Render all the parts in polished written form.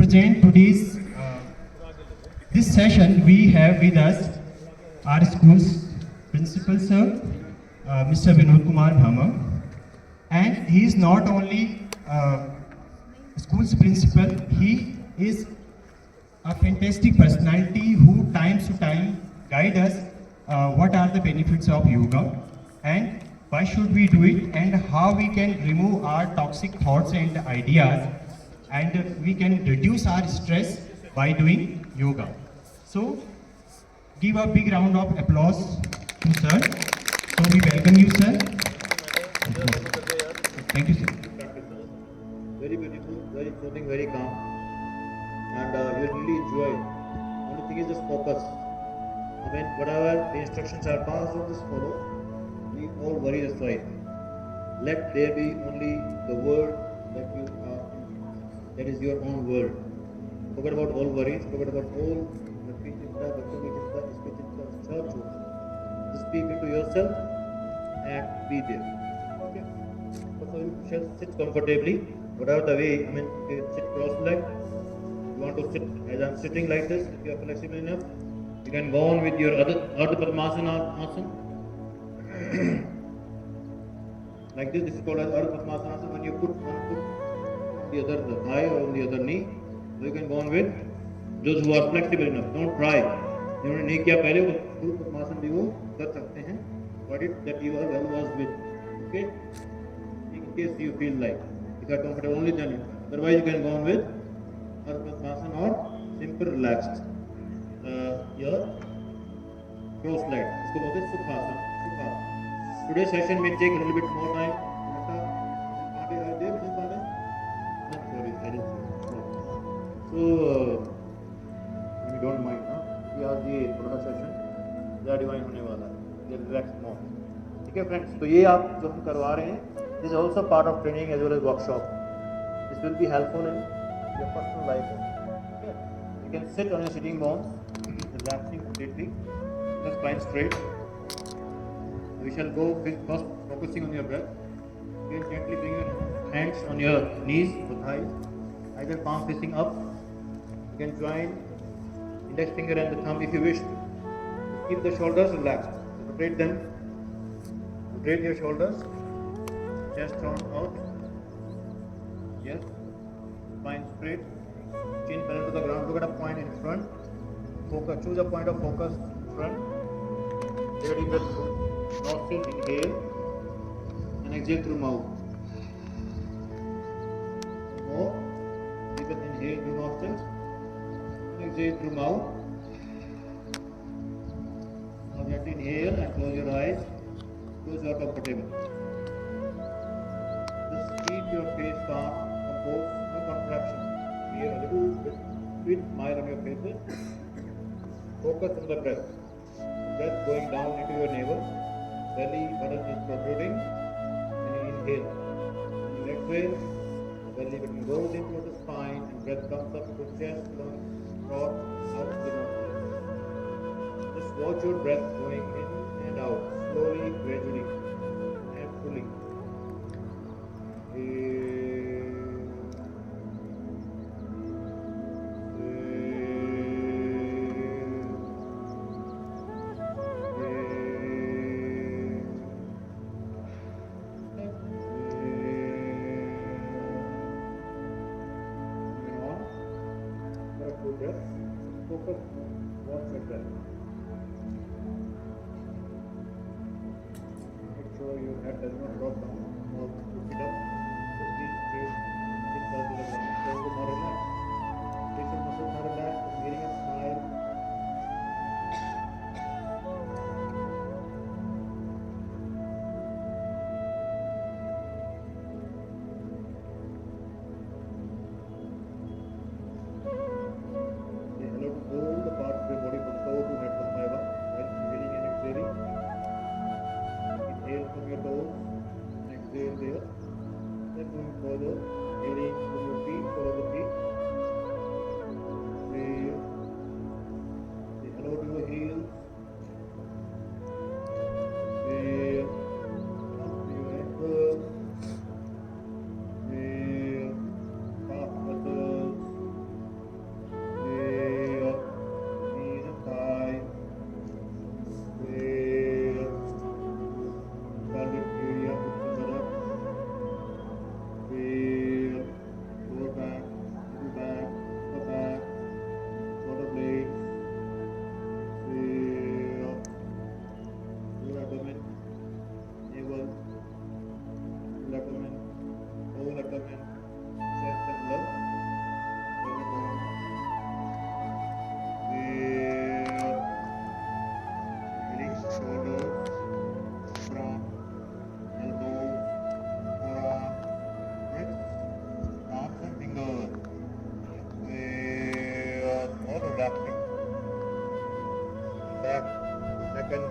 present today's this session, we have with us our school's principal sir, Mr. Vinod Kumar Bhama, and he is not only school's principal, he is a fantastic personality who times to time guide us what are the benefits of yoga and why should we do it and how we can remove our toxic thoughts and ideas and we can reduce our stress by doing yoga. So give a big round of applause to sir. So we welcome you sir. Thank you sir. Very beautiful, very soothing, very calm, and you really enjoy. Only thing is just focus. I mean, whatever the instructions are passed on, just follow. Leave all worries aside. Let there be only the word that you are. That is your own world. Forget about all worries. Forget about all the चिंता, बच्चों की चिंता, इसकी चिंता, सब छोड़ दो. Just speak into yourself and be there. Okay. So you shall sit comfortably. Whatever the way, I mean, you sit cross-legged. You want to sit as I'm sitting like this. If you are flexible enough, you can go on with your other Ardha Padmasana asana. Like this is called as Ardha Padmasana. When you put one foot on the other thigh or on the other knee, so you can go on with those who are flexible enough. Don't try. जिन्होंने नहीं किया पहले वो Ardha Padmasana भी वो कर सकते हैं. What it that you are well versed with. Okay. In case you feel like. If you are comfortable, only then. Otherwise, you can go on with Ardha Padmasana or simple relaxed. Your cross-legged. इसको बोलते हैं Sukhasana. Sukhasana. Today's session may take a little bit more time. Are there? No, sorry, I didn't see. So, if you don't mind, कि आज ये थोड़ा session ज़्यादा divine होने वाला है. ये रिलैक्स मोड. ठीक है फ्रेंड्स. तो ये आप जो हम करवा रहे हैं, this is also part of training as well as workshop. This will be helpful in your personal life. Okay. You can sit on your sitting bones, relaxing completely, just spine straight. We shall go first focusing on your breath. You can gently bring your hands on your knees or thighs, either palm facing up. You can join index finger and the thumb if you wish. Keep the shoulders relaxed. Rotate them. Rotate your shoulders. Chest round out. Yes. Spine straight. Chin parallel to the ground. Look at a point in front. Focus. Choose a point of focus in front. Take a deep breath through nostrils. Inhale and exhale through mouth. More. Deep breath. Inhale through nostrils. And exhale through mouth. Now gently inhale and close your eyes. Close your comfortable. Just keep your face calm, composed, no contraction. Here a little bit sweet smile on your faces. Focus on the breath. Breath going down into your navel. Belly button is protruding. And you inhale. When you exhale, the belly button goes into the spine and breath comes up to chest, lungs, throat, out to the nostrils. Just watch your breath going in and out, slowly, gradually, and fully. Focus, watch your breath. Make sure your head does not drop down or push it up. Just be straight, sit down to the ground. Also more relaxed. Facial muscles are relaxed, giving a smile. All the parts of your body from toe to head one by one, while inhaling and exhaling. Inhale from your toes and exhale there. Then moving further, inhaling from your feet, follow the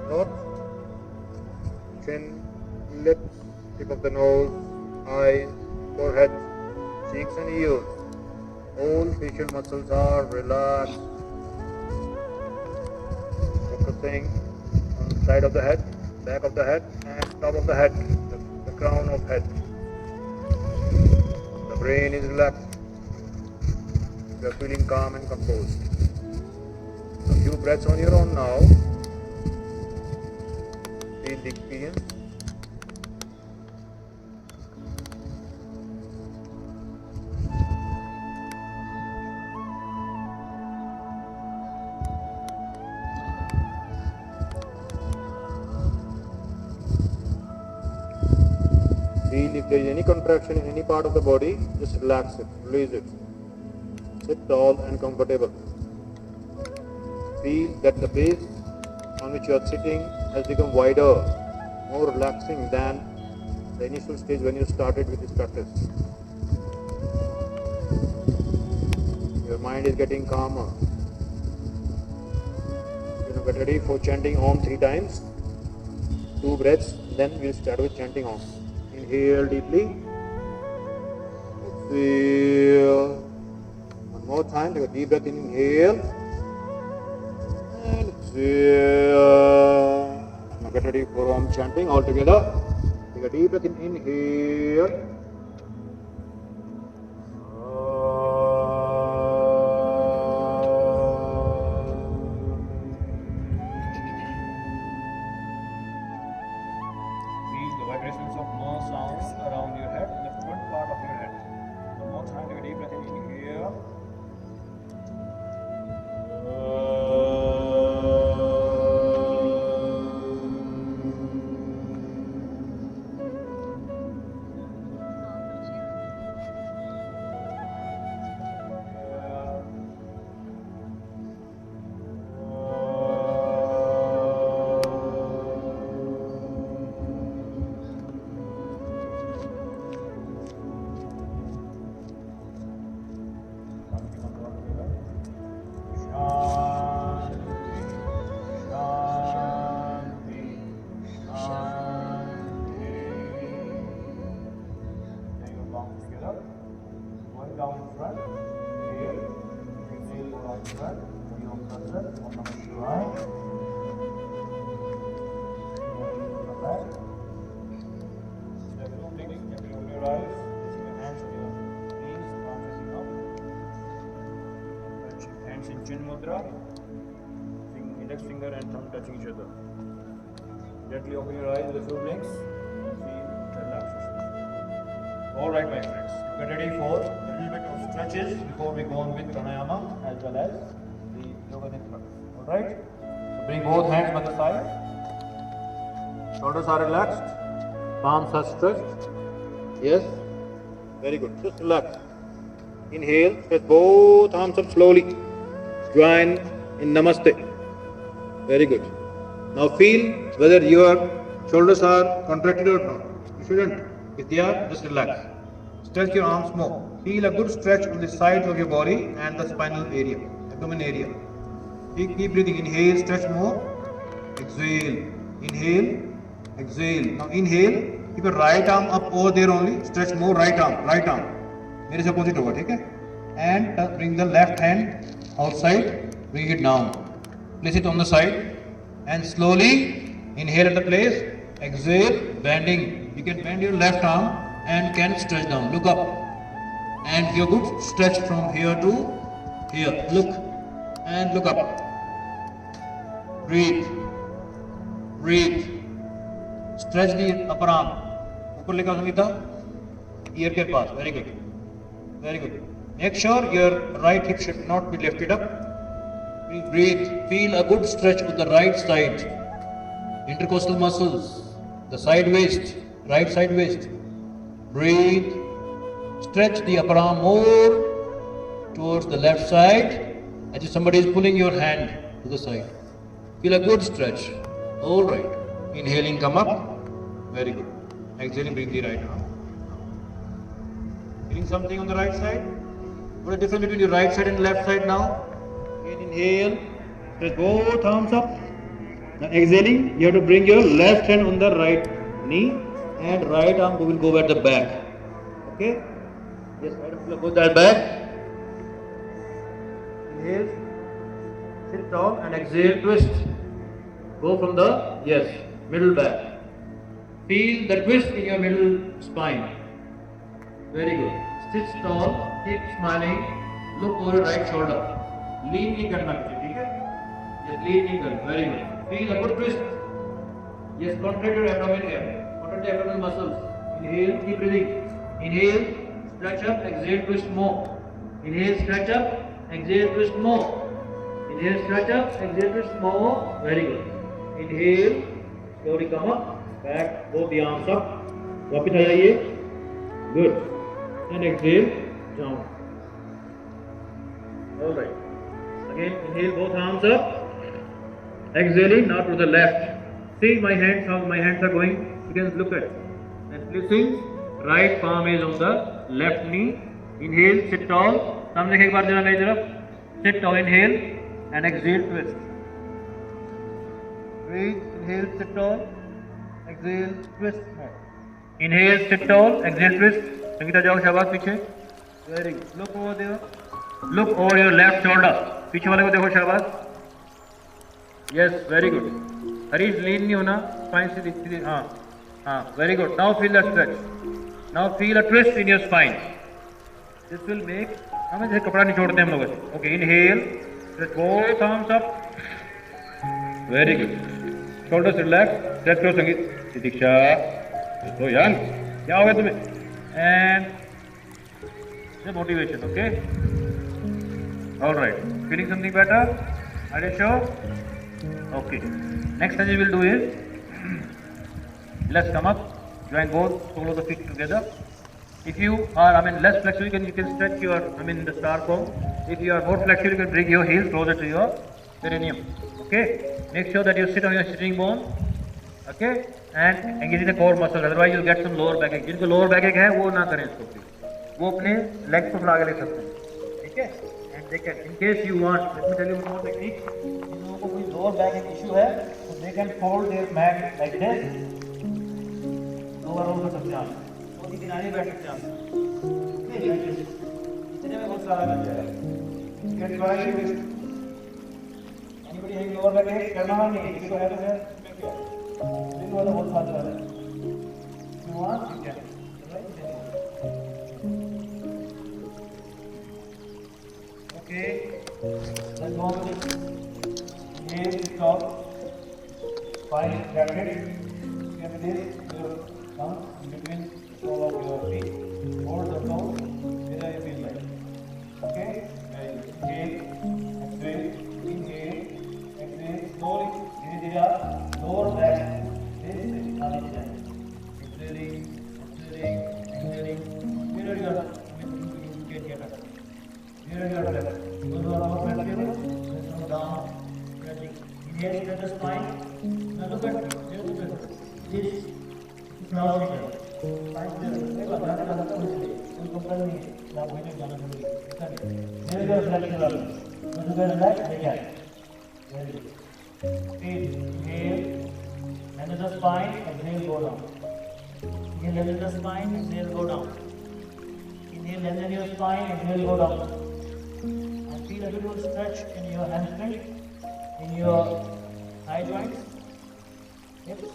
throat, chin, lips, tip of the nose, eyes, forehead, cheeks and ears. All facial muscles are relaxed. Focusing on the side of the head, back of the head, and top of the head, the crown of head. The brain is relaxed. You are feeling calm and composed. A few breaths on your own now. Feel the experience. Feel if there is any contraction in any part of the body, just relax it, release it. Sit tall and comfortable. Feel that the base on which you are sitting has become wider, more relaxing than the initial stage when you started with this practice. Your mind is getting calmer. Get ready for chanting Om 3 times. 2 breaths, then we'll start with chanting Om. Inhale deeply. Exhale. One more time, take a deep breath in, inhale. And exhale. Now get ready for Om chanting all together. Take a deep breath in, inhale. Vibrations of more sounds around your head, in the front part of your head. One more time, take a deep breath in here. Down in front, here, exhale down in front, Om Namah Shivaya. Back. Step two, open your eyes, placing your hands on your knees, palm facing up. Touch hands in chin mudra, index finger and thumb touching each other. Gently open your eyes with a few blinks and feel relaxation. Alright my friends, get ready for a little bit of stretches before we go on with pranayama as well as the yoga nidra. Alright? So bring both hands by the side. Shoulders are relaxed. Palms are stretched. Yes? Very good. Just relax. Inhale, stretch both arms up slowly. Join in Namaste. Very good. Now feel whether your shoulders are contracted or not. You shouldn't. If they are, just relax. Stretch your arms more. Feel a good stretch on the sides of your body and the spinal area, abdomen area. Keep breathing. Inhale, stretch more. Exhale. Inhale, exhale. Now inhale, keep your right arm up over there only. Stretch more, right arm. Mere se opposite over, okay? And bring the left hand outside, bring it down. Place it on the side and slowly inhale at the place. Exhale, bending. You can bend your left arm and can stretch down. Look up. And your good stretch from here to here. Look. And look up. Breathe. Breathe. Stretch the upper arm. Upar lekha Sumita. Ear ke paas. Very good. Very good. Make sure your right hip should not be lifted up. Breathe. Feel a good stretch on the right side. Intercostal muscles. The side waist. Right side waist. Breathe. Stretch the upper arm more towards the left side as if somebody is pulling your hand to the side. Feel a good stretch. Alright. Inhaling, come up. Very good. Exhaling, bring the right arm. Feeling something on the right side? What is the difference between your right side and left side now? Again, inhale. Stretch both arms up. Now exhaling, you have to bring your left hand on the right knee and right arm will go at the back. Okay? Yes, right arm will go that back. Inhale, sit tall and exhale, twist. Go from the, yes, middle back. Feel the twist in your middle spine. Very good. Sit tall, keep smiling, look over your right shoulder. Lean नहीं करना पीछे, ठीक है? Yes, lean नहीं करना. Very good. Feel a good twist. Yes, contract your abdomen here. Contract the abdominal muscles. Inhale, keep breathing. Inhale, stretch up, exhale, twist more. Inhale, stretch up, exhale, twist more. Inhale, stretch up, exhale, twist more. Very good. Inhale, slowly come up, back, both the arms up. वापिस आ जाइए. Good. And exhale, down. All right. Again, inhale, both arms up. Exhaling, now to the left. See my hands, how my hands are going. You can look at. And please see, right palm is on the left knee. Inhale, sit tall. सामने एक बार देना मेरी तरफ. Sit tall, inhale, and exhale, twist. Breathe, inhale, sit tall. Exhale, twist more. Inhale, sit tall. Exhale, twist. Sangeeta जाओ शाबाश पीछे. Very good. Look over there. Look over your left shoulder. पीछे वाले को देखो शाबाश. Yes, very good. हरीश लीन नहीं होना. Spine से दिखती हाँ हाँ. Very good. Now feel the stretch. Now feel a twist in your spine. This will make हमें जैसे कपड़ा निचोड़ते हैं हम लोग. Okay, inhale. Stretch both arms up. Very good. Shoulders relax. Stretch करो संगीत. दीक्षा. तो यार क्या हो गया तुम्हें? And the motivation. Okay. All right. Feeling something better? Are you sure? Okay. Next thing we will do is let's come up, join both sole of the feet together. If you are, less flexible, you can stretch your, the star pose. If you are more flexible, you can bring your heels closer to your perineum. Okay. Make sure that you sit on your sitting bone. Okay. And engaging the core muscles. Otherwise, you'll get some lower backache. जिनको lower backache है, वो ना करें इसको please. वो अपने legs को फैला के ले सकते हैं. ठीक है. And they can, in case you want, let me tell you one more technique. जिन लोगों को कोई lower backache issue है, so they can fold their mat like this. Lower roll कर सकते हैं आप. तो ये किनारे बैठ सकते हैं आप. Okay, like this. इतने में बहुत सारा बन जाएगा. You can try it. Anybody having lower backache? करना नहीं. किसी को है तो है. This was the whole part of it. If you want, you can. Okay. Let's go with it. Inhale, stop. Spine is crafted. Get this. Your thumb in between the sole of your feet. Hold the toe. Whether you feel like. Okay. Inhale. Exhale. Inhale. Exhale. Slowly. Lower back. This is not it. Exhaling. Exhaling. Exhaling. Here you are. You can get up. Here you are. Go to our flexible. Let's go down. Stretching. Inhale, stretch the spine. Now look at me. Here look at me. This is now finger. Spine there. देखो जाने का मतलब कुछ नहीं. कोई company नहीं है. आप वहीं जाना जरूरी है. ऐसा नहीं. Here you are flexible. Go to the relax. Again. Very good. Inhale, lengthen the spine, exhale, go down. Inhale, lengthen the spine, exhale, go down. Inhale, lengthen your spine, exhale, go down. And feel a little stretch in your hamstring, in your thigh joints, hips.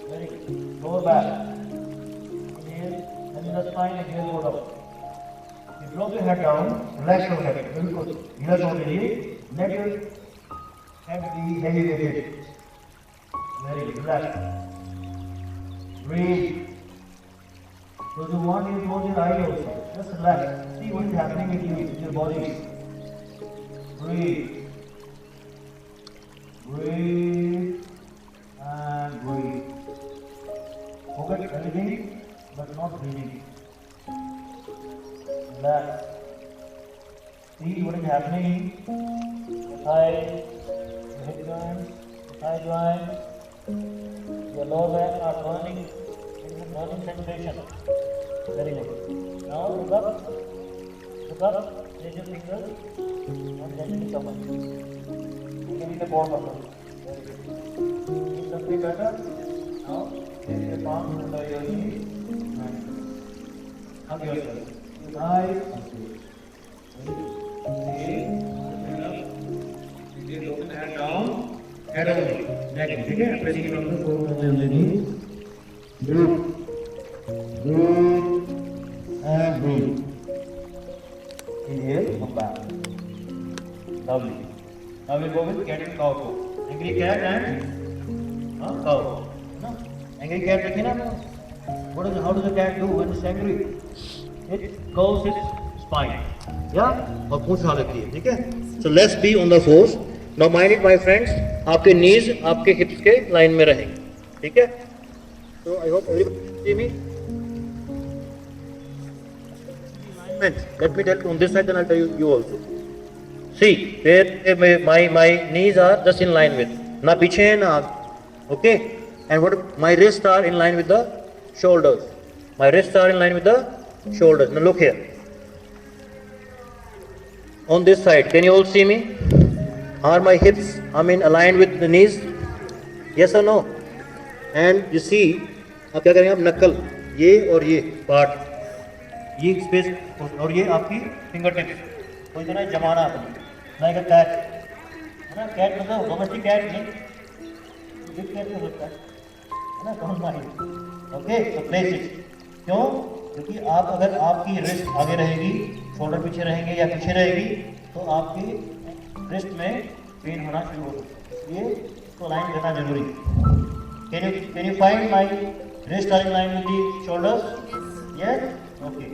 Very good. Lower back. Inhale, lengthen the spine, exhale, go down. You drop your head down, relax your head. Very good. Here's what you need. Let your heavy weighted. Very good. Relax. Breathe. So you want you close your eyes also. Just relax. See what is happening with you, with your body. Breathe. Breathe. And breathe. Forget everything, but not breathing. Relax. See what is happening. Thigh. Hip joints, thigh joints, your lower back are burning, it is a burning sensation. Very good. Now look up, raise your fingers and gently come up. Again the core muscle. Something better. Now, take your palm under your knee and hug yourself. Nice. Open hand down, head only. Neck. Okay? Pressing it on the floor on the knee. Breathe. Breathe. And breathe. Inhale, come back. Lovely. Now we'll go with cat and cow pose. Angry cat and cow. No? Angry cat, देखिए ना? How does the cat do when it's angry? It curls its spine. Yeah? और पूंछ उठा लेती है, ठीक है? So let's be on the force. Now mind it, my friends. आपके knees, आपके hips के line में रहेंगे, ठीक है? So I hope everybody see me. Let me tell you on this side, then I'll tell you also. See, where my knees are just in line with. Na piche na aage. Okay? And what my wrists are in line with the shoulders. My wrists are in line with the shoulders. Now look here. On this side, can you all see me? Are my hips, aligned with the knees? Yes or no? And you see, आप क्या करेंगे? आप नकल, ये और ये part, ये space और ये आपकी फिंगर टिप्स को इतना जमाना आपने, लाइक अ कैट, है ना? कैट मतलब डोमेस्टिक कैट नहीं, बिग कैट हो सकता है ना? Don't mind. ओके, तो प्लेस इट. क्यों? क्योंकि आप अगर आपकी रिस्ट आगे रहेगी, शोल्डर पीछे रहेंगे या पीछे रहेगी, तो आपकी रिस्ट में पेन होना शुरू होगा. ये तो लाइन करना जरूरी. Can you find my wrist are in line with the shoulders? Yes. Okay.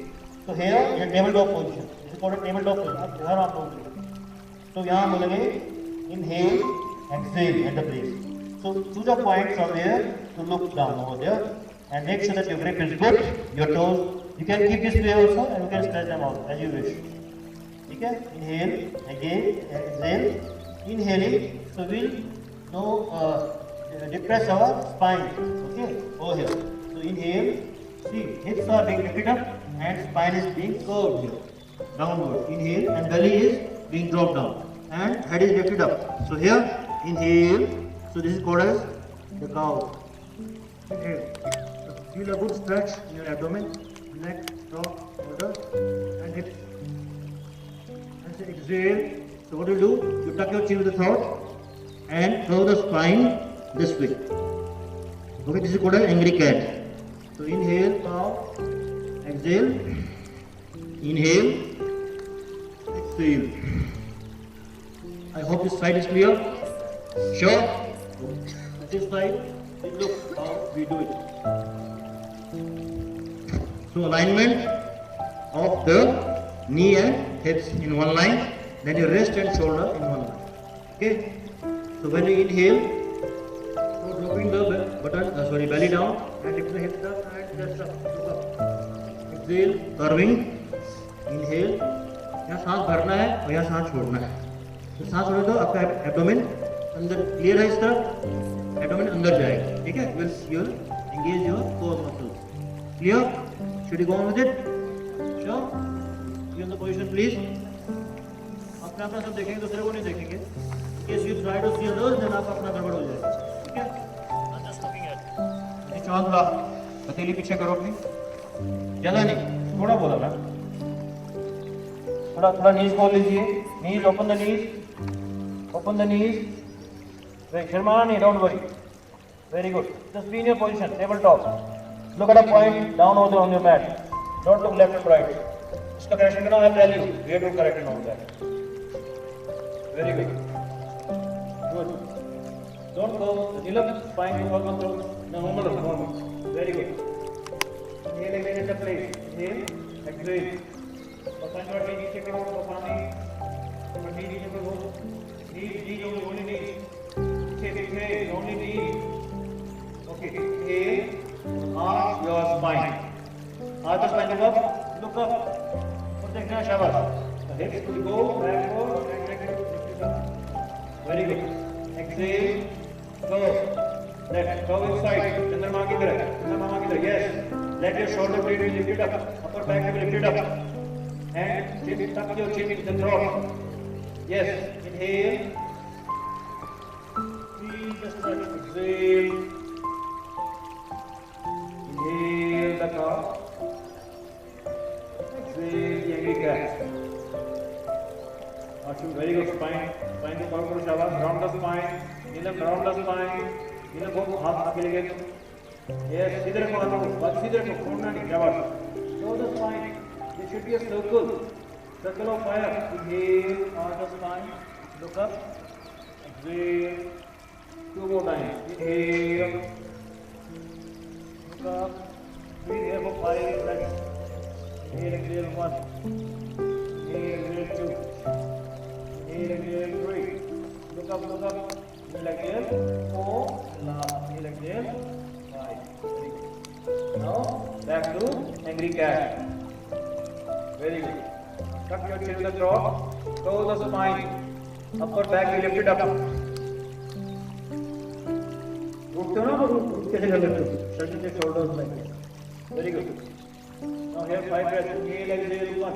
So here in tabletop position. This is called a tabletop position. आप घर आप लोग. तो यहाँ बोलेंगे inhale, exhale at the place. So choose a point from here to look down over there and make sure that your grip is good. Your toes. You can keep this way also and you can stretch them out as you wish. Okay? Inhale, again, exhale. Inhaling. So we'll depress our spine. Okay, over here. So inhale. See, hips are being lifted up and spine is being curved here. Downward. Inhale and belly is being dropped down and head is lifted up. So here, inhale. So this is called as the cow. Inhale. So feel a good stretch in your abdomen, neck, top, shoulder, and hips. And say exhale. So what do you do? You tuck your chin with the throat and throw the spine this way. Okay, this is called an angry cat. So inhale, now, exhale, inhale, exhale. I hope this side is clear. Sure? This side, look how we do it. So alignment of the knee and hips in one line, then your wrist and shoulder in one line. Okay? So when you inhale, so dropping the button, belly down and lift the hips up and chest up, look up. Exhale, curving. Inhale. यहाँ सांस भरना है और यहाँ सांस छोड़ना है. तो सांस छोड़े तो आपका एब्डोमेन अंदर क्लियर है, इस तरफ एब्डोमेन अंदर जाएगा. ठीक है? You'll engage your core muscles. Clear? Should you go on with it? Sure? Be on the position, please. अपना अपना सब देखेंगे, दूसरे को नहीं देखेंगे. Yes, you try to see others, then आप अपना गड़बड़ हो जाएगा. ठीक है? I'm just looking at. ये चांद ला, हथेली पीछे करो अपनी. ज़्यादा नहीं, थोड़ा बोला ना. थोड़ा नीज खोल लीजिए. Knees, open the knees. Open the knees. Very शर्माना नहीं, don't worry. Very good. Just be in your position, tabletop. Look at a point down over there on your mat. Don't look left and right. इसका correction करना, I'll tell you. We have to correct it on that. Very good. Good. Don't go. Nilab, spine to work on the normal. Very good. Inhale again in the place. Inhale. Exhale. पसंद वाली नीचे करो, तो पानी. पट्टी नीचे करो. Knees only knees. पीछे only knees. Okay. Inhale. Arch your spine. Arch the spine. Look up. और देखना शाबाश. The hips will go backward and lift it up. Very good. Exhale. Go. Left. Go inside. Chandrama की तरह. Chandrama की तरह. Yes. Let your shoulder blade be lifted up. Upper back be lifted up. And tuck your chin into the throat. Yes. Inhale. Breathe. just try to exhale. Inhale the cow. Exhale the angry cat. Very good. Spine. Spine को करो शाबाश. Round the spine. Neelam round the spine. नीलम को हाथ आगे लेके. Yes. सीधे रखो हाथों को. बस सीधे रखो. छोड़ना नहीं. शाबाश. Show the spine. There should be a circle. Circle of fire. Inhale on the spine. Look up. Exhale. 2 more times. Inhale. Look up. Breathe here for 5 seconds. Inhale, exhale 1. Inhale, exhale 2. Inhale, exhale 3. Look up, look up. Inhale, exhale 4. Last. Inhale, exhale 5. Now back to angry cat. Very good. Tuck your chin in the throat. Toe the spine. Upper back we lift it up. उठते हो ना तो उठ कैसे कर लेते हो? Stretching the shoulders like this. Very good. Now here 5 breaths. Inhale, exhale 1.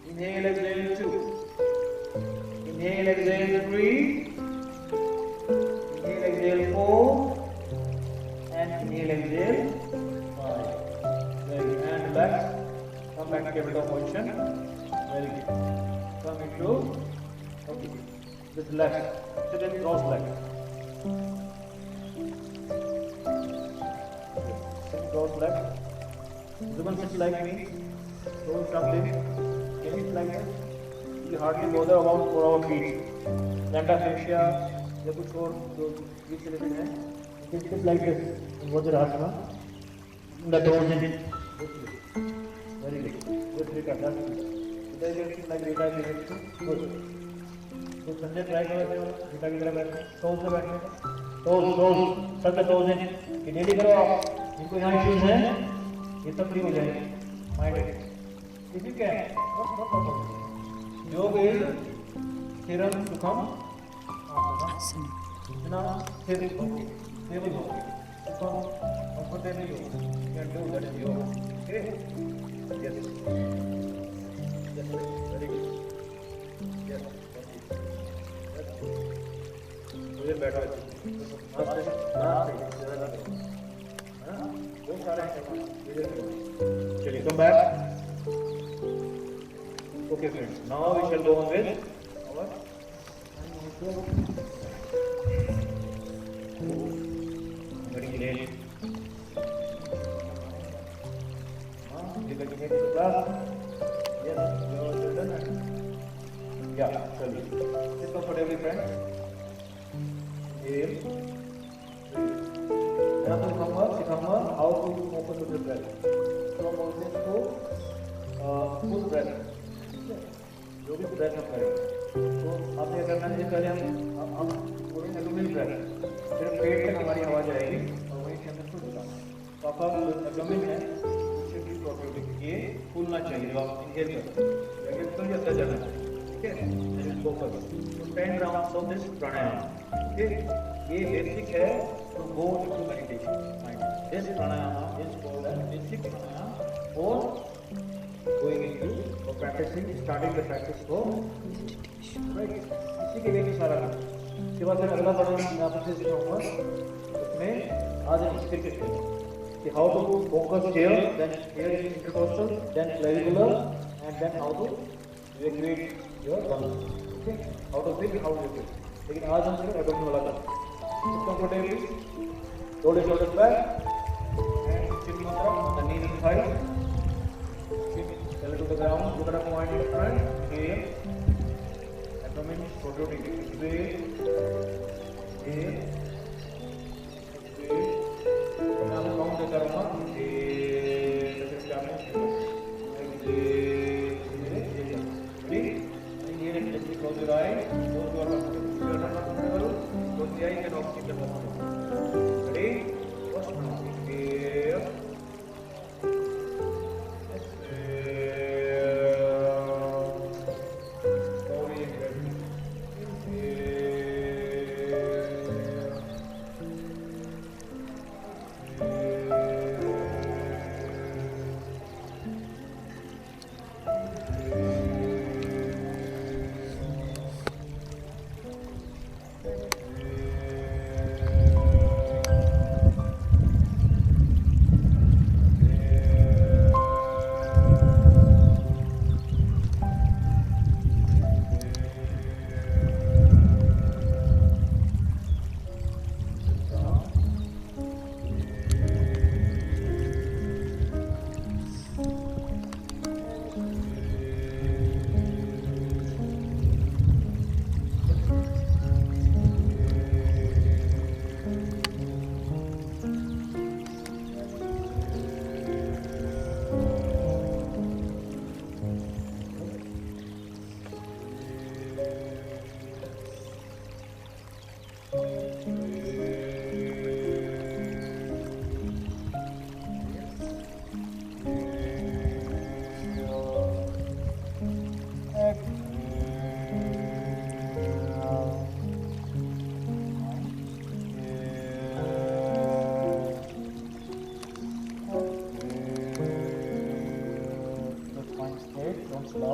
Inhale, exhale 2. Inhale, exhale 3. Inhale, exhale 4. And inhale, exhale 5. Very good. And relax. Come back to tabletop position. Very good. Come into. Okay. Just relax. Sit in cross legs. Cross legs. Someone sits like me. So sharply. Can you sit like this? You hardly bother about for our feet. Plantar fascia. या कुछ और जो feet related है. You can sit like this. In Vajrasana. The toes in it. Very good. Good. That's good. Direction like beta direction. Good. तो Sanjay try करो बेटा की तरह बैठने. टोज पे बैठने का. टोज. सब पे टोज है. ये डेली करो आप. जिनको यहाँ इश्यूज है ये सब फ्री हो जाएंगे mind. If you can yoga is स्थिरम सुखम ना स्थिर होके स्टेबल होके सुखम कंफर्टेबल हो. You can do that is yoga. Okay. Yes yes very good. Yes मुझे बैठा चलिए come back. Okay friends, now we shall go on with our very late. You can get to the class. Yes, you are done. Yeah, चलिए. Sit comfortably friends. Inhale. यहाँ पर सिखाऊंगा how to open the breath. From mountains to full breath. जो भी breath हम करें, तो आपने क्या करना है? पहले हम पूरे abdominal breath, फिर पेट तक हमारी आवाज आएगी और वहीं से अंदर खुल जाएगा. तो आपका abdomen है, उससे भी protruding. ये खुलना चाहिए जब आप inhale करते हैं. लेकिन तो ये अंदर जाना चाहिए. ठीक है? Then focus. So 10 rounds of this pranayama. Okay? ये basic है. to go into meditation. This pranayama is called as basic pranayama for going into or practicing, starting the practice for right. इसी के लिए भी सारा काम. इसके बाद फिर अगला पढ़ना मैं आपसे सिखाऊंगा. उसमें आज हम स्किल कि how to focus here, then here is intercostal, then clavicular, and then how to evacuate your lungs. Okay? How to feel, how to feel. लेकिन आज हम सिर्फ abdominal वाला करें. Comfortably, roll your shoulders back, and chin mantra, the knees and thighs. Belly to the ground, look at a point in front. Here, abdomen protruding. Exhale, exhale, exhale. मैं आपको count देता रहूँगा. Exhale, exhale. Ready? Inhale, exhale. Close your eyes. Close your eyes. Close the eyes and open the mouth. Ready? First round. Inhale.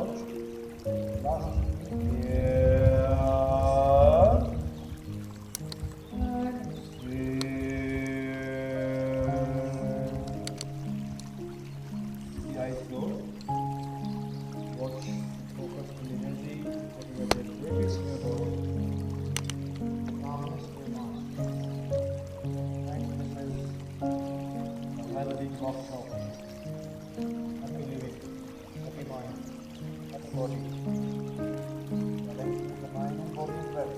Watch. Last. Yeah. The eyes closed. Watch. Focus on the energy. What you are releasing your body. Calmness in your mind. Mindfulness. Have a deep loss of. Happy living. Happy mind. Happy body. Balancing the mind and body is right.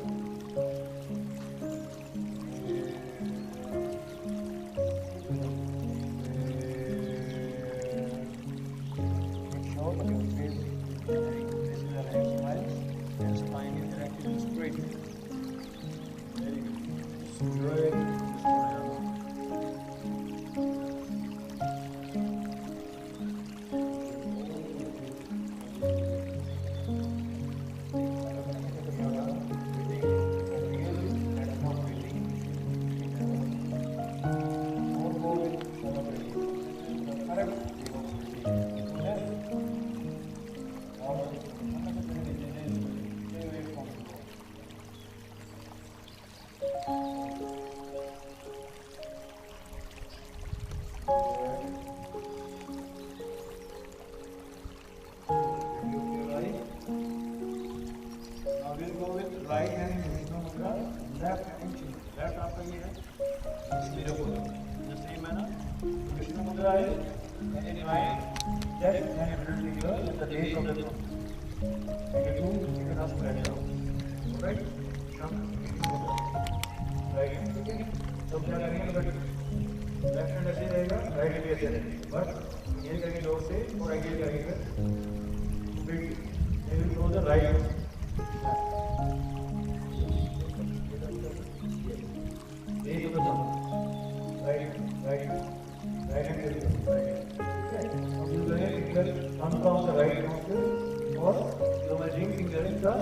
Make sure that your face is aligned, and spine is directed and straight. Very good. Straight. Now we'll go with right hand Vishnu Mudra, left hand chin. Left आपका ये है, zero pose. The same manner, Vishnu Mudra is, and in right, left hand middle finger is the base of the thumb. And you can also spread it out. Right? Jump, Vishnu Mudra. Right hand, ठीक है? तो क्या करेंगे बेटे? Left hand ऐसे रहेगा, right hand ऐसे रहेगा. But ये करेंगे लोग से और आगे करेंगे. They will go the right hand. Base of the thumb. Right hand. Right hand is right hand. Okay. Now you can finger thumb from the right nostril or your ring finger in the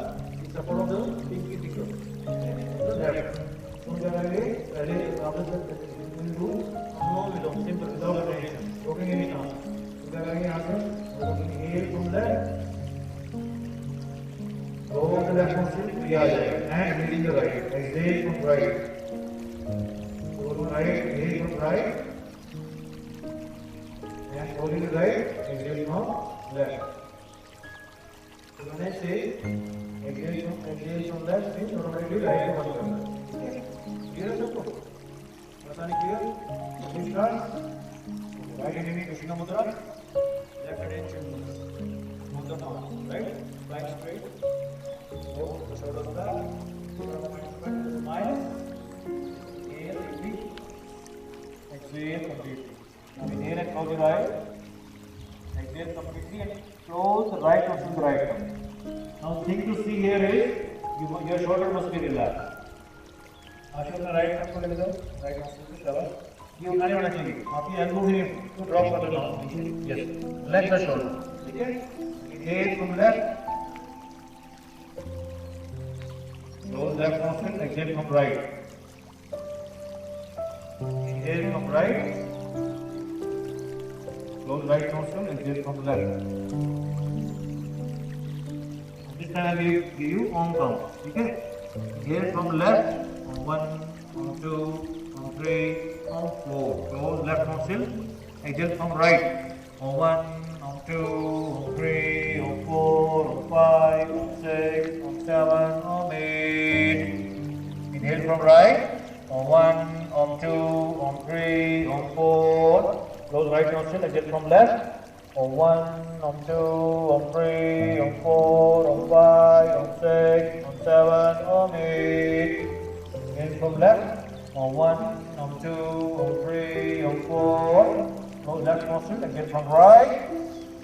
support of the pinky finger. The left. So we are ready. After that we will do no simple without repetition. Working any time. We are going here from left. Go on the left nostril, and breathing the right. Exhale from right. Go to right, exhale from right. And holding the right, exhale from left. So when I say exhale from left, means automatically right to one corner. Clear सबको? बताने clear? Let's start. Right hand in Krishna Mudra, left hand in Chin Mudra. Mudra down, right? Back straight. Go the shoulders back. Smile. Inhale deeply. Exhale completely. Now inhale and close your eyes. Exhale completely and close the right nostril to the right one. Now thing to see here is your shoulder must be relaxed. आशा अपना right hand को ले जाओ, right nostril से shoulder. ये उठाने वाला चाहिए. आप ये elbow भी drop कर दो. Yes. Relax the shoulder. ठीक है? Inhale from left. Close left nostril, exhale from right. Inhale from right. Close right nostril, exhale from left. This time I will give you on count. Okay? Inhale from left. On 1, on 2, on 3, on 4. Close left nostril, exhale from right. On 1, on 2, on 3, on 4, on 5, on 6, on 7, on 8. Inhale from right. On 1, on 2, on 3, on 4. Close right nostril, exhale from left. On 1, on 2, on 3, on 4, on 5, on 6, on 7, on 8. Inhale from left. On 1, on 2, on 3, on 4. Close left nostril, exhale from right.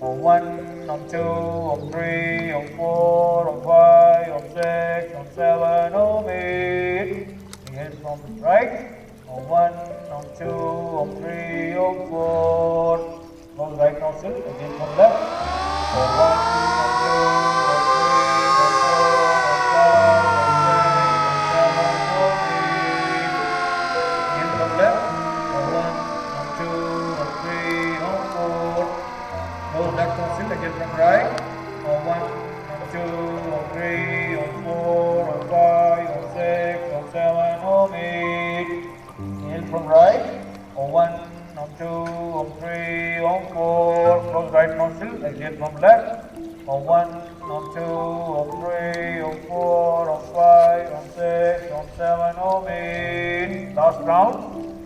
On 1, on 2, on 3, on 4, on 5, on 6, on 7, on 8. Inhale from right. On 1, on 2, on 3, on 4. Close right nostril, exhale from left. On 1, on 2, on 3, on 4, on 5, on 6, on 7, on 8. Inhale from left. On 1, on 2, on 3, on 4. Close left nostril, exhale from right. On 1, 3, on 4, on 5, on 6, on 7, on 8. Inhale from right. On 1, on 2, on 3, on 4. Close right nostril. Exhale from left. On 1, on 2, on 3, on 4, on 5, on 6, on 7, on 8. Last round.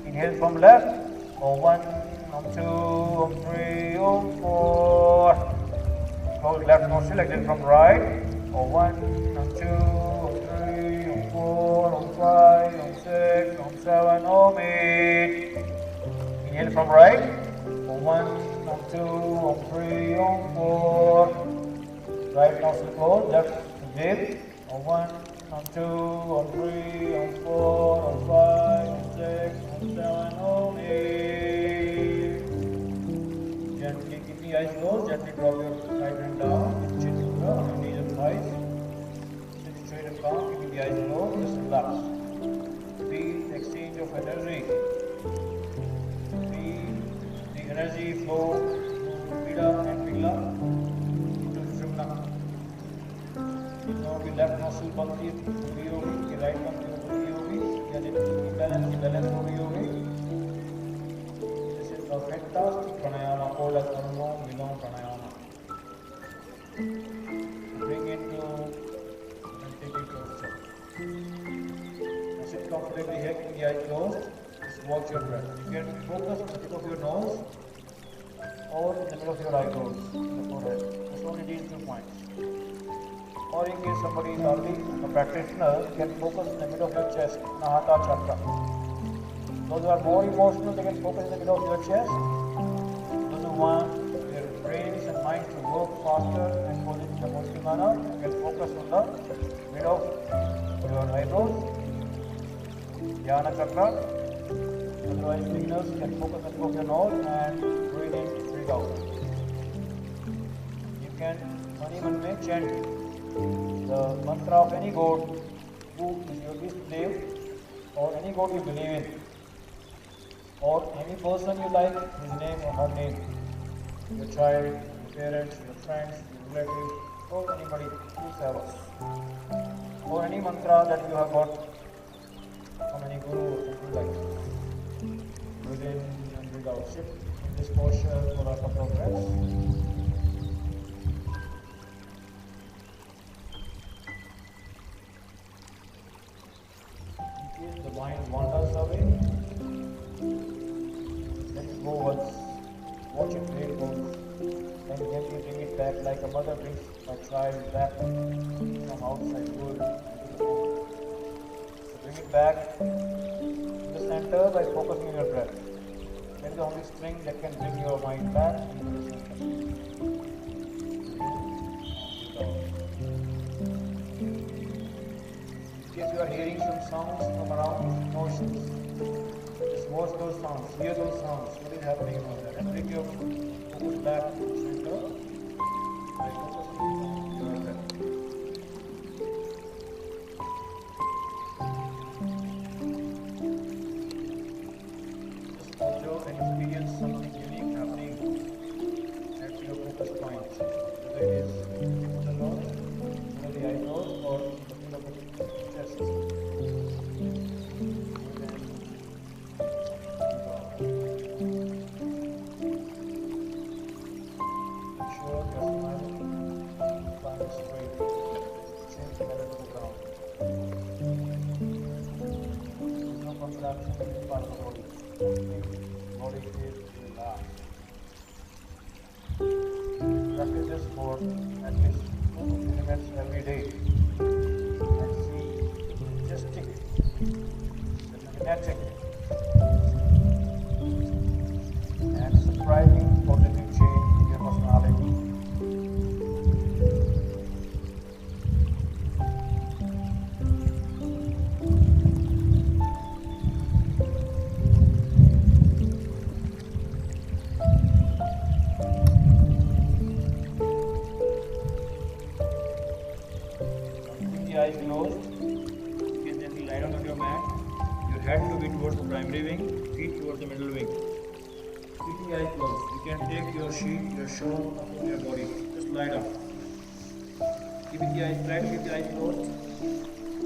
Inhale from left. On 1, on 2, on 3, on 4. Close left nostril, exhale from right. On 1, on 2, on 3, on 4, on 5, on 6, on 7, on 8. Inhale from right. On 1, on 2, on 3, on 4. Right nostril close, left exhale. On 1, on 2, on 3, on 4, on 5, on 6, on 7, on 8. Gently keep the eyes closed, gently drop your right hand down, chin to the ground, your knees and thighs. Sit straight and calm, keeping the eyes closed, just relax. Feel the exchange of energy. Feel the energy flow to Pida and Pila to Shrimna. कि left nostril बंद पूरी होगी कि right nostril पूरी होगी या balance हो रही होगी. This is a fantastic pranayama called as Anulom Vilom Pranayama. Bring it to meditative posture. Sit comfortably here, keep the eyes closed. Just watch your breath. You can focus on the tip of your nose or in the middle of your eyebrows, the forehead. Just only these 2 points. Or in case somebody is already a practitioner, you can focus in the middle of your chest, Nahata Chakra. Those who are more emotional, they can focus in the middle of your chest. Those who want their brains and minds to work faster and positive in a positive manner, you can focus on the middle of your eyebrows, Dhyana Chakra. Otherwise, beginners can focus on the tip of your nose and breathe in, breathe out. You can even make chant the mantra of any god who is your least slave, or any god you believe in, or any person you like, his name or her name, your child, your parents, your friends, your relatives, or anybody, whosoever, or any mantra that you have got from any guru or something like that. Breathe in and breathe out. Sit in this posture for a couple of breaths. The mind wanders away. Let it go once. Watch it where it goes. Then gently bring it back like a mother brings a child back from outside world into the home. So bring it back to the center by focusing on your breath. That is the only string that can bring your mind back into the center. If you are hearing some sounds from around emotions, just watch those sounds, hear those sounds, what is happening around that, and bring your focus back to the center by focusing on your breath. Just observe and experience something unique happening at your focus point, whether it is on the nose, under the eyebrows, or in the chest. Sure, your smile, spine straight, chin together to the ground. There's no contraction in this part of the body. Body is relaxed. Practice this for at least 2 to 3 minutes every day. And see majestic, the magnetic, and surprising positive change in your personality. Eyes closed, you can gently lie down on your mat. Your head to be towards the primary wing, feet towards the middle wing. Keep the eyes closed. You can take your sheet, your shawl up on your body. Just lie down. Keeping the eyes tight, keep the eyes closed.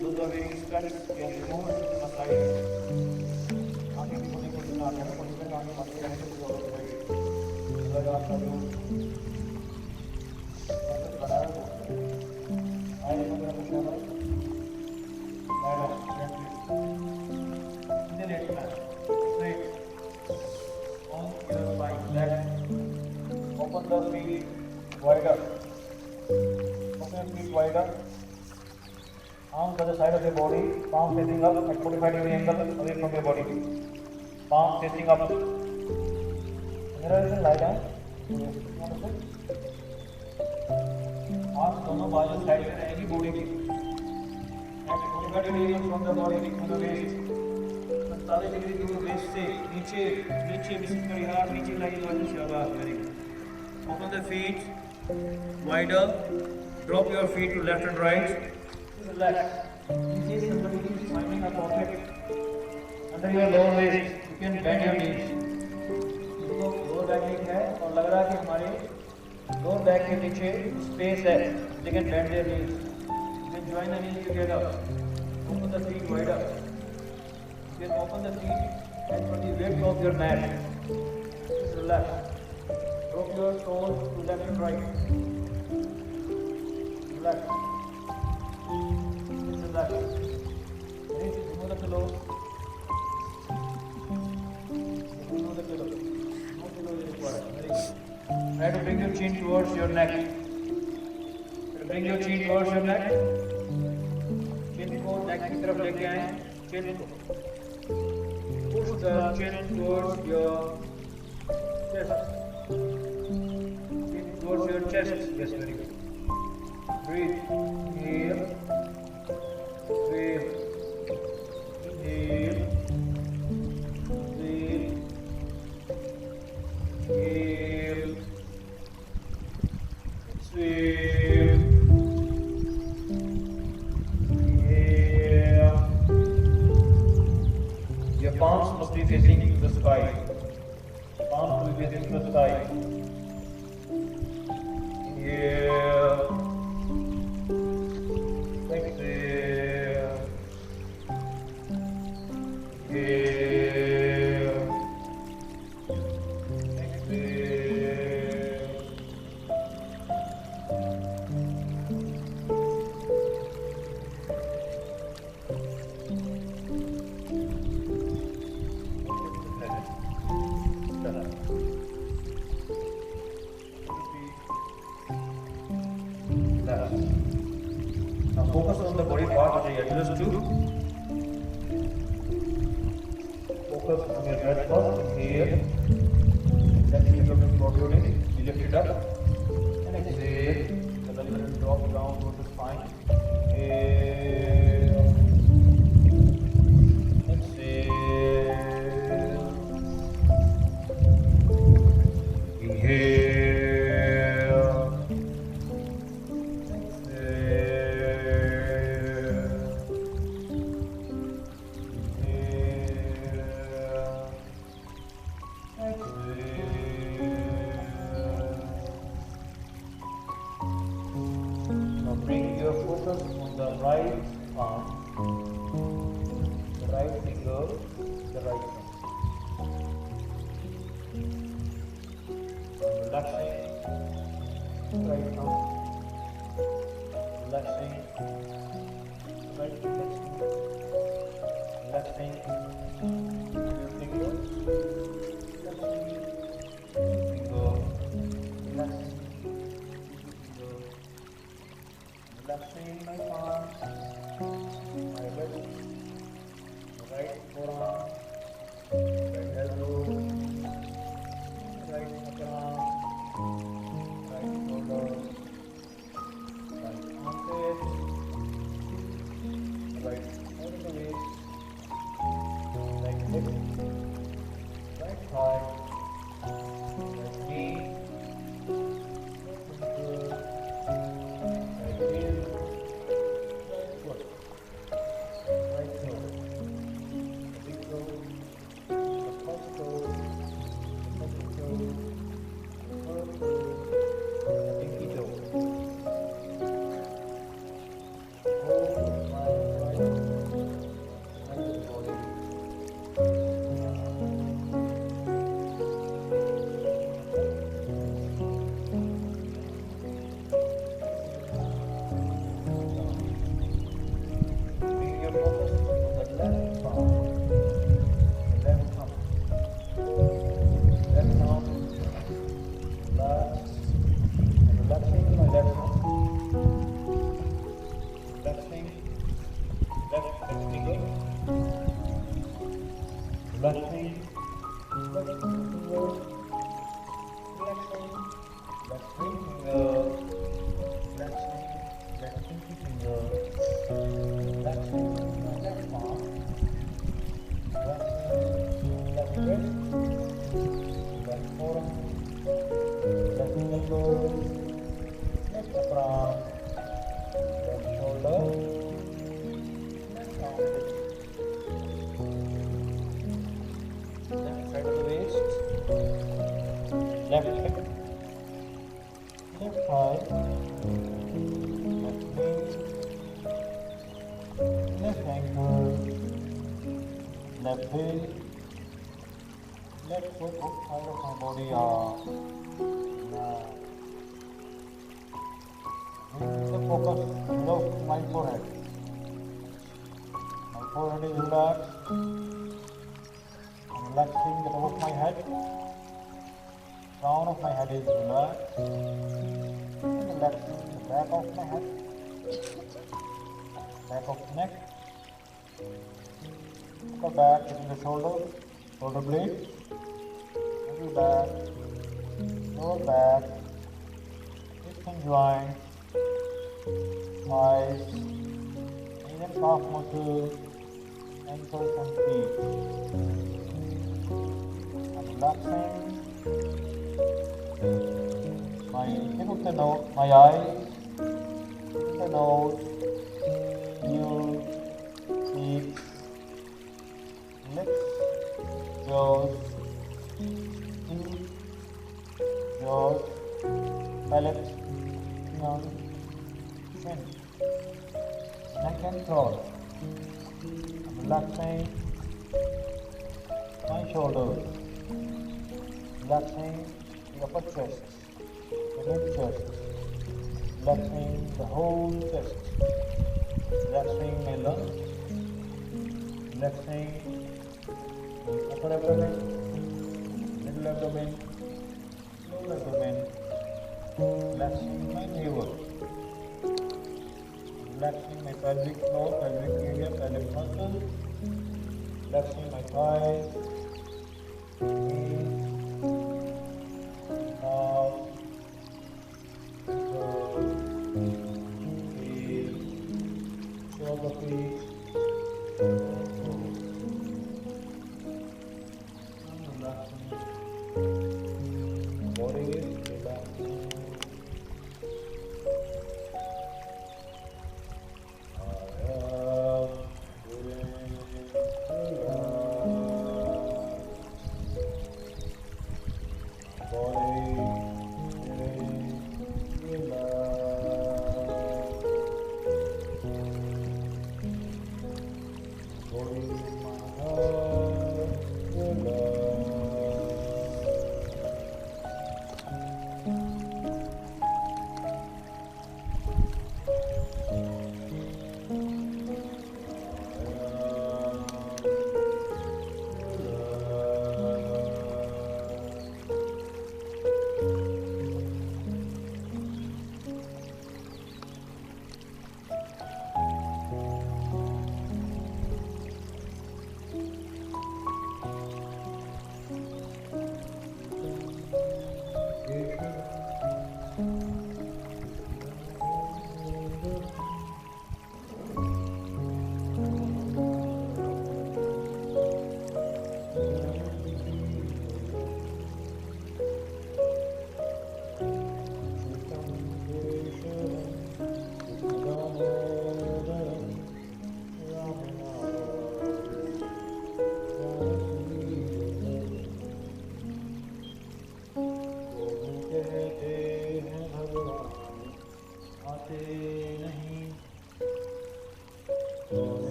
Those who are wearing specs can remove it from the side. आगे की बड़ी कोशिश ना करें, कोशिश करें आगे बढ़ते रहने की जरूरत पड़ेगी। अगर आपका जो बनाया हो, आगे बढ़ना पड़ेगा। Lie down, gently. Then it's back, straight. On your spine, left. Open the feet wider. Open your feet wider. Arms to the side of your body, palm facing up at 45 degree angle away from your body. Palm facing up. Mirror is lie down. Arms दोनों बाजू side में रहेगी body की. At 45 degree from the body from the waist. 45 degree दूर waist से नीचे विशिष्ट परिहार नीचे लाइन वाली शाबाश very good. Open the feet wider. Drop your feet to left and right. Relax. In case somebody is finding a pocket under your lower waist, you can bend your knees. इसको lower back है और लग रहा है कि हमारे lower back के नीचे space है, they can bend their knees. You can join the knees together. Open the feet wider. You can open the feet and from the width of your mat. Just relax. Drop your toes to left and right. Relax. Relax. Remove the pillow. Remove the pillow. No pillow is required. Very good. Try to bring your chin towards your neck. Bring your chin towards your neck. Chin को neck की तरफ लेके आए. Chin को. Push the chin towards your chest. Chin towards your chest. Yes, very good. Breathe. Here. Breathe. Inhale. Breathe. Inhale. Exhale. Inhale. Your palms must be facing the sky. Palms will be facing the sky. Inhale. Exhale. Inhale. Exhale. Now focus on the body part which I adjust to. Focus on your breath first. Inhale. Then you look at your body. You lift it up. And exhale. The belly button drop down to the spine. Inhale. Exhale. Inhale. Now bring your focus on the right palm, the right finger, the right thumb. Relaxing the right thumb, relaxing the right index finger, relaxing your finger, relaxing finger, relaxing. Relaxing my palms, my wrist, right forearm, right elbow, right forearm, right shoulder, right armpit, right side of the waist, right hip, right thigh, right knee, right heel, right foot, right toe, the big toe, the first toe, the second toe, left hip, left thigh, left knee, left ankle, left heel, left foot outside of my body arm. Now, bring the focus below my forehead. My forehead is relaxed. I'm relaxing the top of my head. Crown of my head is relaxed. I'm relaxing the back of my head. Back of neck. Upper back between the shoulders, shoulder blades. Middle back, lower back, hips and joints, thighs, knees and calf muscles, ankles and feet. I'm relaxing my tip of the nose, my eyes, tip of the nose, ears, cheeks, lips, jaws, teeth, jaws, palate, tongue, chin, neck and throat. I'm relaxing my shoulders, relaxing the upper chest, the mid chest, relaxing the whole chest, relaxing my lungs, relaxing the upper abdomen, middle abdomen, lower abdomen, relaxing my navel, relaxing my pelvic floor, pelvic area, pelvic muscles, relaxing my thighs, knees, calves, ankles, feet, shoulder feet, toes. I'm relaxing. My body is relaxing. I am feeling relaxed. Body feeling relaxed.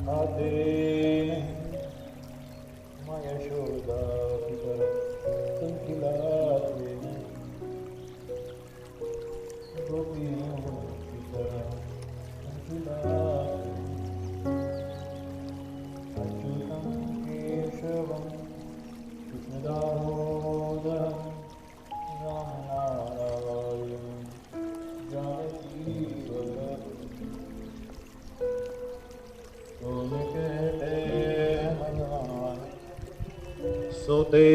Body, my heart सोते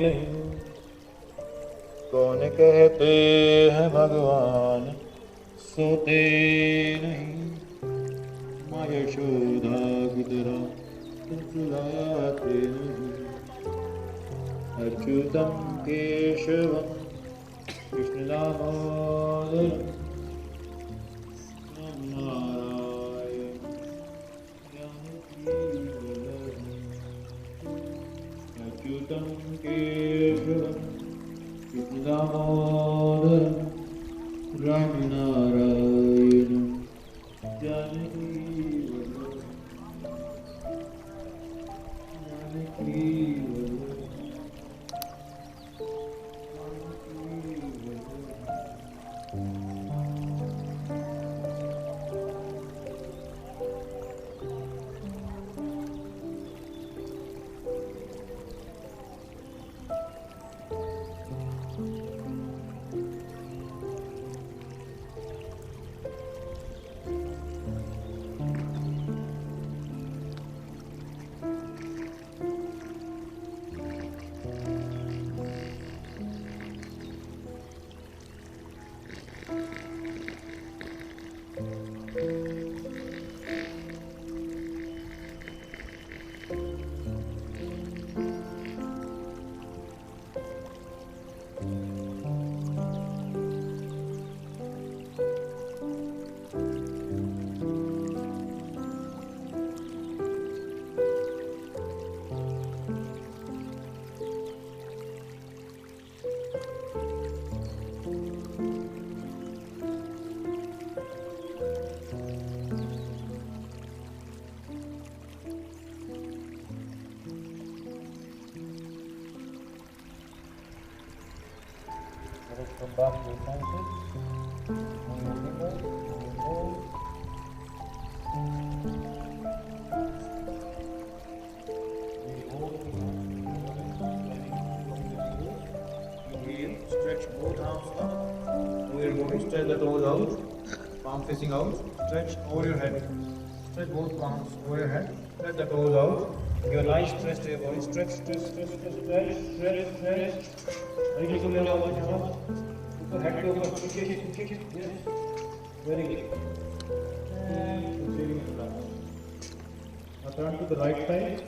नहीं, कौन कहते हैं भगवान सोते नहीं, माँ यशोदा की तरह सुलाते नहीं। Achyutam Keshavam Krishna Damodaram Narayan जानकीवल्लभम। Achyutam Keshavam Krishna Damodaram Ram Narayan जानकीवल्लभम। Let us come back to the senses. Move your fingers, move your nose. We hold the hand. You heel, stretch both arms up. Move your body, stretch the toes out. Palm facing out. Stretch over your head. Stretch both palms over your head. Stretch the toes out. Your nice stretch to your body. Stretch, stretch, stretch, stretch, stretch, stretch, stretch. Ready to lay over your head. Put head to over. Kick it. Yes. Very good. And rotating it back. Now turn to the right side.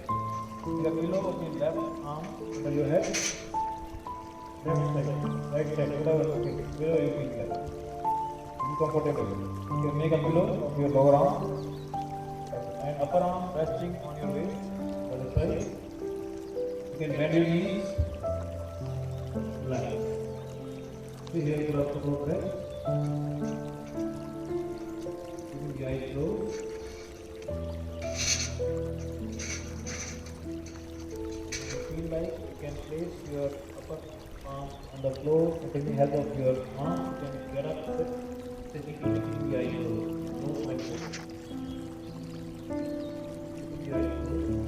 The pillow of your left arm under your head. Left side, right side, wherever you feel like. Be comfortable. You can make a pillow of your lower arm and upper arm resting on your waist. Other side. You can bend your knees. Relax. See here you have to go breath. Keeping the eyes closed. You feel like you can place your upper arm on the floor, taking help of your arm. You can get up, sit, keeping the eyes closed. No smiling. Keeping the eyes closed.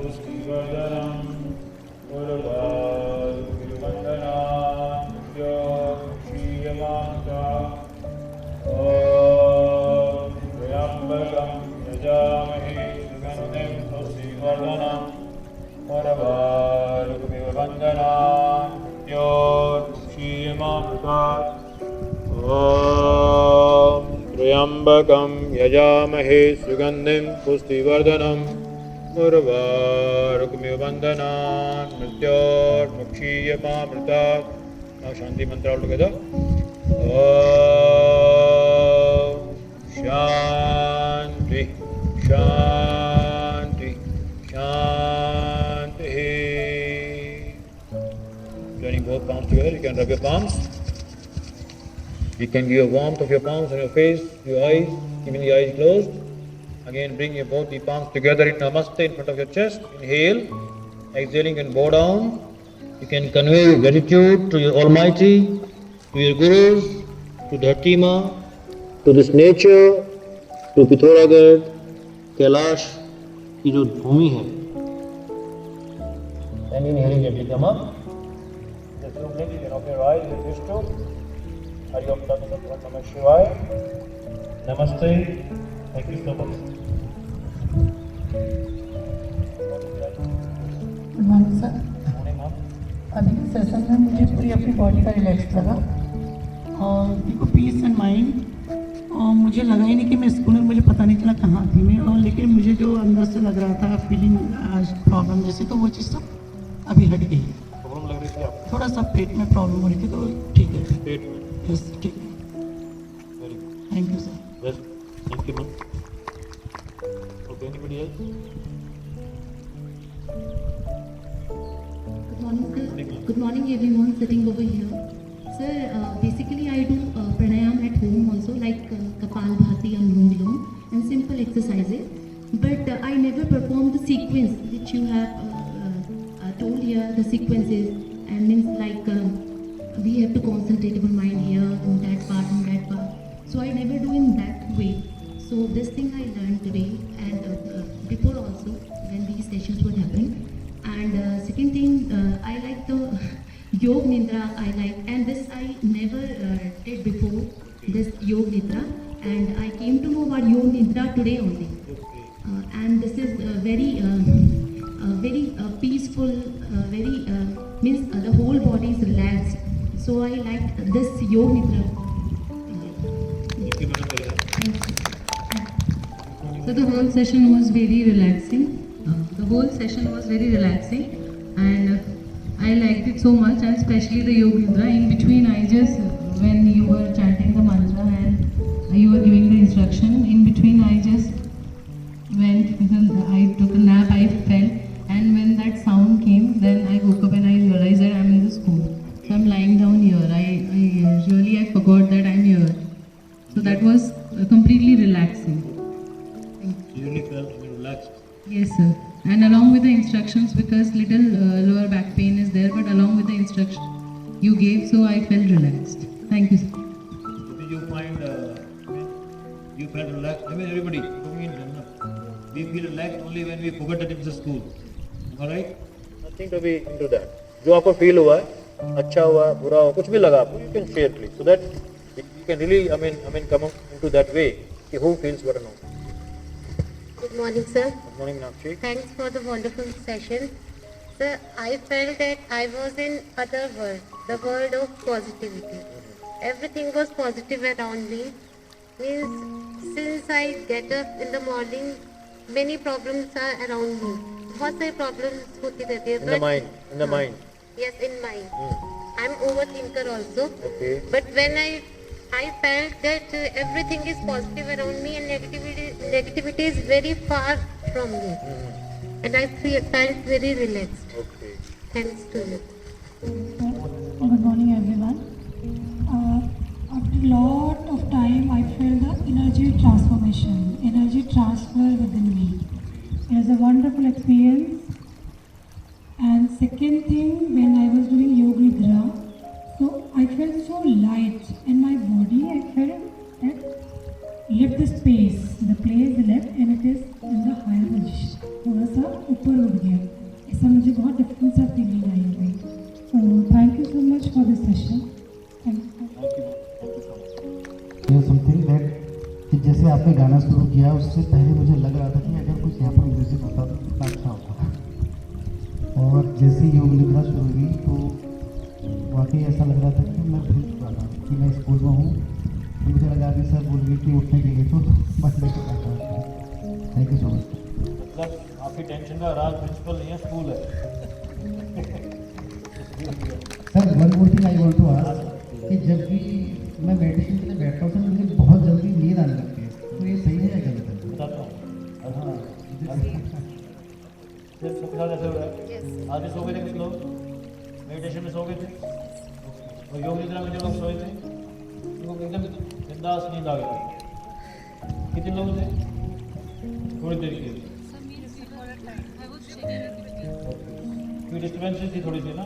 पुष्टिवर्धनं उर्वारुकमिवन्दनान्यो क्षीयमाता ॐ त्र्यम्बकं यजामहे सुगन्धिं पुष्टिवर्धनम् उर्वारुकमिवन्दनान्यो क्षीयमाता ॐ त्र्यम्बकं यजामहे सुगन्धिं पुष्टिवर्धनम् उर्वारुकमिवन्दनान् मृत्योर्मुक्षीयमामृतात्। Now Shanti mantra all together. Om Shanti Shanti Shanti. Joining both palms together, you can rub your palms. You can give a warmth of your palms on your face, your eyes, keeping the eyes closed. Again, bring your both the palms together in Namaste in front of your chest. Inhale. Exhaling, you can bow down. You can convey your gratitude to your Almighty, to your Gurus, to Dharti Ma, to this nature, to Pithoragarh, Kailash की जो भूमि है. And inhaling, gently come up. Just you blink, you can open your eyes if you wish to. Hari Om Tat Sat, Om Namah Shivaya. Namaste. Thank you so much. Good morning sir. अभी के session में मुझे पूरी अपनी body का relax लगा और बिल्कुल पीस एंड माइंड, और मुझे लगा ही नहीं कि मैं स्कूल में, मुझे पता नहीं चला कहाँ थी मैं, और लेकिन मुझे जो अंदर से लग रहा था फीलिंग प्रॉब्लम जैसे, तो वो चीज़ सब अभी हट गई। प्रॉब्लम लग रही थी आपको? थोड़ा सा पेट में प्रॉब्लम हो रही थी, तो ठीक है। पेट में? यस, ठीक है। Very good. Thank you sir. Yes, thank you, ma'am. Okay, anybody else? Good morning everyone sitting over here. Sir, basically I do pranayam at home also, like Kapalbhati and Anulom and simple exercises. But I never perform the sequence which you have told here, the sequences, and means like we have to concentrate our mind here, on that part, on that part. So I never do in that way. So this thing I learned today and before also when these sessions would happen. And second thing, I like the Yog Nidra, I like, and this I never did before, this Yog Nidra, and I came to know about Yog Nidra today only. And this is very peaceful, very means the whole body is relaxed. So I like this Yog Nidra. So the whole session was very relaxing. And I liked it so much, and especially the Yoga Nidra. In between, I just, when you were chanting the mantra and you were giving the instruction, in between I just went, I took a nap, I fell, and when that sound came, then I woke up and I realized that I'm in the school. So I'm lying down here. I forgot that I'm here. So that was completely relaxing. You really felt relaxed? Yes, sir. And along with the instructions, because little lower back pain is there, but along with the instruction you gave, so I felt relaxed. Thank you, sir. Did you find, you felt relaxed? I mean, everybody, we feel relaxed only when we forget that it's a school. Alright? Nothing to be into that. जो आपको feel हुआ है, अच्छा हुआ, बुरा हुआ, कुछ भी लगा आपको, you can share please, so that you can really, I mean, come into that way, कि who feels what and all. Good morning, sir. Good morning, Nakshi. Thanks for the wonderful session. Sir, I felt that I was in other world, the world of positivity. Everything was positive around me. Means since I get up in the morning, many problems are around me. बहुत सारे problems होती रहती है. In the mind. Yes, in mind. I'm overthinker also. Okay. But when I felt that everything is positive around me and negativity is very far from me. And I felt very relaxed. Okay. Thanks to you. Good morning everyone. After a lot of time I felt the energy transformation, energy transfer within me. It was a wonderful experience. And second thing, when I was doing Yoga Nidra, so I felt so light in my body. I felt that left the space, the place left, and it is in the higher position. थोड़ा सा ऊपर उठ गया. You something that कि जैसे आपने गाना शुरू किया उससे पहले मुझे लग रहा था कि अगर कुछ यहाँ पर म्यूज़िक होता तो कितना अच्छा होता, और जैसे योग निद्रा शुरू हुई तो वाकई ऐसा लग रहा था कि मैं भूल चुका था कि मैं स्कूल में हूँ। तो मुझे लगा अभी सर बोल गए कि उठने के लिए तो बस लेकर बैठा। Thank you so much. मतलब आपकी टेंशन का राज प्रिंसिपल नहीं है, स्कूल है। Sir one more thing I want to ask कि जब भी मैं मेडिटेशन के लिए बैठता हूँ तो मुझे बहुत जल्दी नींद आने लगती है, तो ये सही है या गलत है? बताता हूँ। हाँ, सिर्फ सबके साथ ऐसे हो रहा है। आज भी सो गए थे कुछ लोग, मेडिटेशन में सो गए थे, और योग निद्रा में जो लोग सोए थे उनको एकदम बिंदास नींद आ गई थी। कितने लोग थे? थोड़ी देर के लिए कोई डिस्टर्बेंसेस थी थोड़ी सी ना।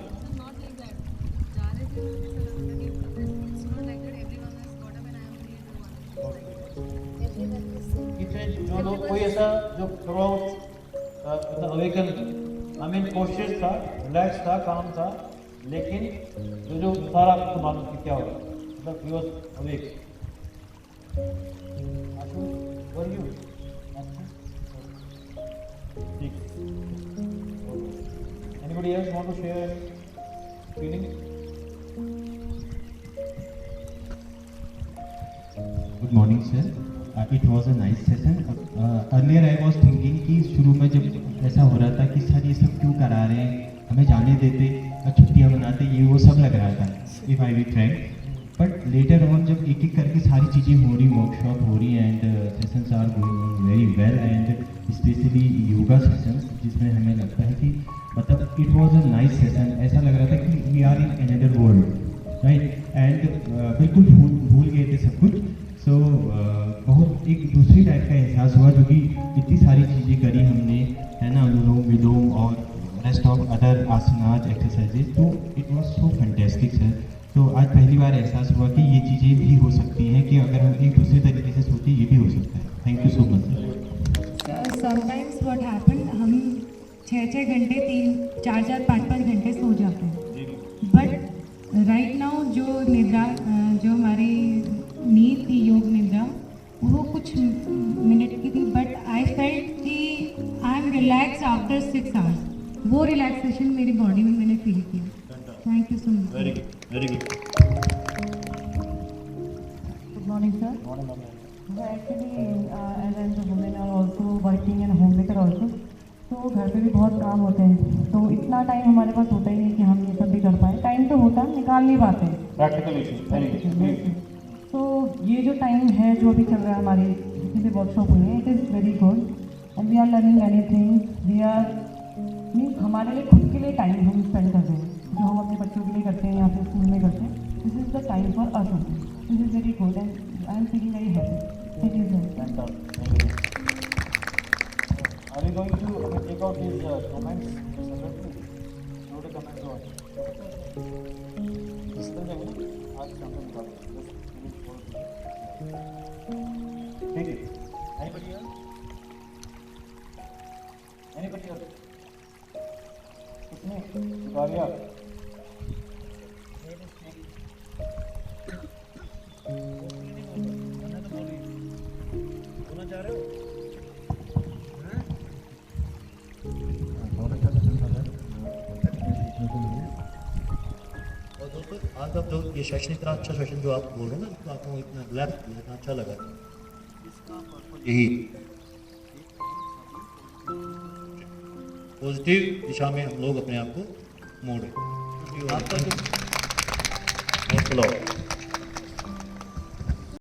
जो लोग कोई ऐसा जो throughout awaken I mean cautious था, रिलैक्स था, काम था, लेकिन जो सारा आपको मालूम कि क्या हो रहा है, मतलब he was awake. Were you ठीक। Anybody else want to share any feeling? Good morning sir, it was a nice session. Earlier I was thinking कि शुरू में जब ऐसा हो रहा था कि सर ये सब क्यों करा रहे हैं, हमें जाने देते, छुट्टियां मनाते, ये वो सब लग रहा था, if I be frank. But later on जब एक एक करके सारी चीज़ें हो रही, वर्कशॉप हो रही and sessions are going on very well, and specially yoga sessions जिसमें हमें लगता है कि मतलब it was a nice session. ऐसा लग रहा था कि we are in another world, right, and बिल्कुल भूल गए थे सब कुछ। सो बहुत एक दूसरी टाइप का एहसास हुआ, जो कि इतनी सारी चीज़ें करी हमने, है ना, अनुलोम विलोम और रेस्ट ऑफ अदर आसनाज एक्सरसाइजेज, तो it was so fantastic sir. तो आज पहली बार एहसास हुआ कि ये चीज़ें भी हो सकती हैं, कि अगर हम एक दूसरे तरीके से सोचें ये भी हो सकता है। Thank you so much sir. Sometimes what happen, हम 6-6 घंटे 3-4-4 5-5 घंटे सो जाते हैं, बट राइट नाउ जो निद्रा जो हमारी नींद थी, योग निद्रा, वो कुछ मिनट की थी, बट आई फेल्ट कि I am relax after 6 hours. वो रिलैक्सेशन मेरी बॉडी में मैंने फील किया। Thank you so much. Very good, very good. Good morning, sir. So actually, as I'm a woman and also working in homemaker also, तो घर पे भी बहुत काम होते हैं, तो इतना टाइम हमारे पास होता ही नहीं कि हम ये सब भी कर पाए। टाइम तो होता है, निकाल नहीं पाते हैं। Practical issue, very good. तो ये जो टाइम है जो अभी चल रहा है हमारी जितनी भी वर्कशॉप हुई है, it is very good and we are learning many things. We are means हमारे लिए खुद के लिए टाइम हम स्पेंड कर रहे हैं, जो हम अपने बच्चों के लिए करते हैं या फिर स्कूल में करते हैं। This is the time for us. This is very good and I am feeling very happy. Thank you sir. Are we going to take out these comments separately? Note the comments on. इस तरह से आज शाम को निकाल ठीक है। Anybody else? Anybody else? कितने गाड़ियाँ? बोलना चाह रहे हो? और दोस्तों आज आप जो ये सेशन, इतना अच्छा सेशन जो आप बोल रहे हैं ना, तो आपको इतना रिलैक्स किया, इतना अच्छा लगा, यही पॉजिटिव दिशा में हम लोग अपने आप को मोड़ रहे हैं। आपका